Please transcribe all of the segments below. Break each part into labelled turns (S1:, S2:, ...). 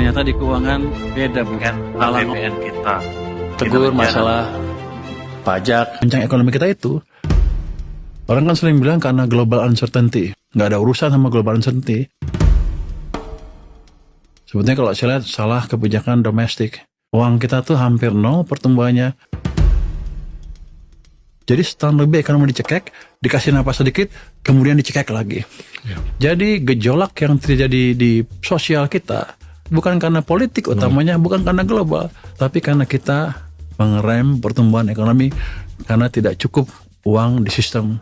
S1: ternyata di keuangan beda bukan
S2: APBN kita.
S3: Tegur masalah pajak, kencang ekonomi kita itu. Orang kan sering bilang karena global uncertainty. Nggak ada urusan sama global uncertainty. Sebetulnya kalau saya lihat salah kebijakan domestik. Uang kita tuh hampir nol pertumbuhannya. Jadi setahun lebih ekonomi dicekek, dikasih napas sedikit, kemudian dicekek lagi. Jadi gejolak yang terjadi di sosial kita bukan karena politik utamanya, bukan karena global, tapi karena kita mengerem pertumbuhan ekonomi karena tidak cukup uang di sistem.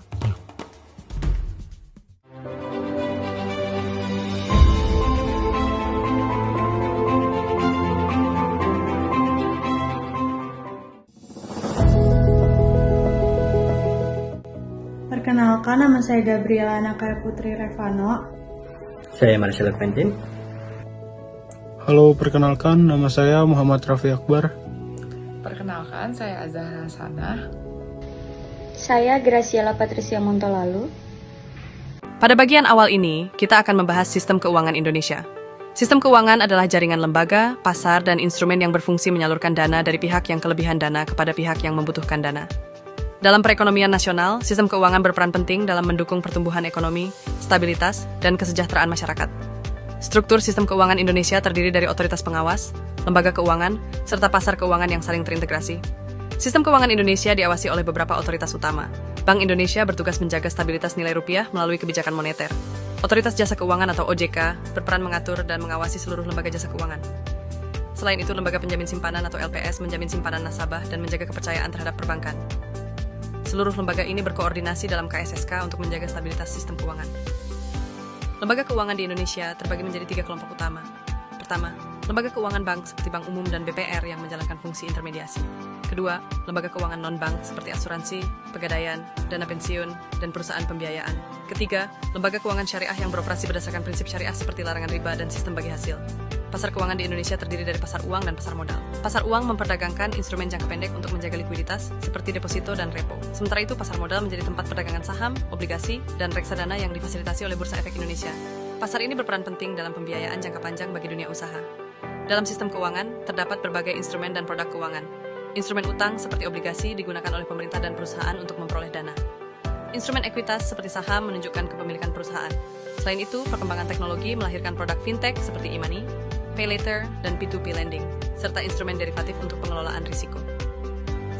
S4: Perkenalkan, nama saya Gabriela Anakara Putri Revano.
S5: Saya Marcelo Quentin.
S6: Halo, perkenalkan nama saya Muhammad Raffi Akbar.
S7: Perkenalkan, saya Azahra Sanah.
S8: Saya Graciela Patricia Montolalu.
S9: Pada bagian awal ini, kita akan membahas sistem keuangan Indonesia. Sistem keuangan adalah jaringan lembaga, pasar, dan instrumen yang berfungsi menyalurkan dana dari pihak yang kelebihan dana kepada pihak yang membutuhkan dana. Dalam perekonomian nasional, sistem keuangan berperan penting dalam mendukung pertumbuhan ekonomi, stabilitas, dan kesejahteraan masyarakat. Struktur sistem keuangan Indonesia terdiri dari otoritas pengawas, lembaga keuangan, serta pasar keuangan yang saling terintegrasi. Sistem keuangan Indonesia diawasi oleh beberapa otoritas utama. Bank Indonesia bertugas menjaga stabilitas nilai rupiah melalui kebijakan moneter. Otoritas Jasa Keuangan atau OJK berperan mengatur dan mengawasi seluruh lembaga jasa keuangan. Selain itu, lembaga penjamin simpanan atau LPS menjamin simpanan nasabah dan menjaga kepercayaan terhadap perbankan. Seluruh lembaga ini berkoordinasi dalam KSSK untuk menjaga stabilitas sistem keuangan. Lembaga keuangan di Indonesia terbagi menjadi 3 kelompok utama. Pertama, lembaga keuangan bank seperti Bank Umum dan BPR yang menjalankan fungsi intermediasi. Kedua, lembaga keuangan non-bank seperti asuransi, pegadaian, dana pensiun, dan perusahaan pembiayaan. Ketiga, lembaga keuangan syariah yang beroperasi berdasarkan prinsip syariah seperti larangan riba dan sistem bagi hasil. Pasar keuangan di Indonesia terdiri dari pasar uang dan pasar modal. Pasar uang memperdagangkan instrumen jangka pendek untuk menjaga likuiditas seperti deposito dan repo. Sementara itu, pasar modal menjadi tempat perdagangan saham, obligasi, dan reksadana yang difasilitasi oleh Bursa Efek Indonesia. Pasar ini berperan penting dalam pembiayaan jangka panjang bagi dunia usaha. Dalam sistem keuangan, terdapat berbagai instrumen dan produk keuangan. Instrumen utang seperti obligasi digunakan oleh pemerintah dan perusahaan untuk memperoleh dana. Instrumen ekuitas seperti saham menunjukkan kepemilikan perusahaan. Selain itu, perkembangan teknologi melahirkan produk fintech seperti e-money, pay later, dan P2P lending, serta instrumen derivatif untuk pengelolaan risiko.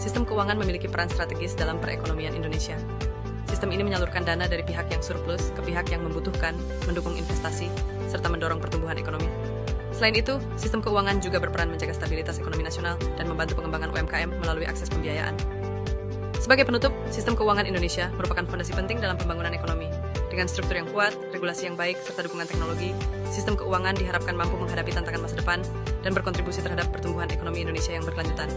S9: Sistem keuangan memiliki peran strategis dalam perekonomian Indonesia. Sistem ini menyalurkan dana dari pihak yang surplus ke pihak yang membutuhkan, mendukung investasi, serta mendorong pertumbuhan ekonomi. Selain itu, sistem keuangan juga berperan menjaga stabilitas ekonomi nasional dan membantu pengembangan UMKM melalui akses pembiayaan. Sebagai penutup, sistem keuangan Indonesia merupakan fondasi penting dalam pembangunan ekonomi. Dengan struktur yang kuat, regulasi yang baik, serta dukungan teknologi, sistem keuangan diharapkan mampu menghadapi tantangan masa depan dan berkontribusi terhadap pertumbuhan ekonomi Indonesia yang berkelanjutan.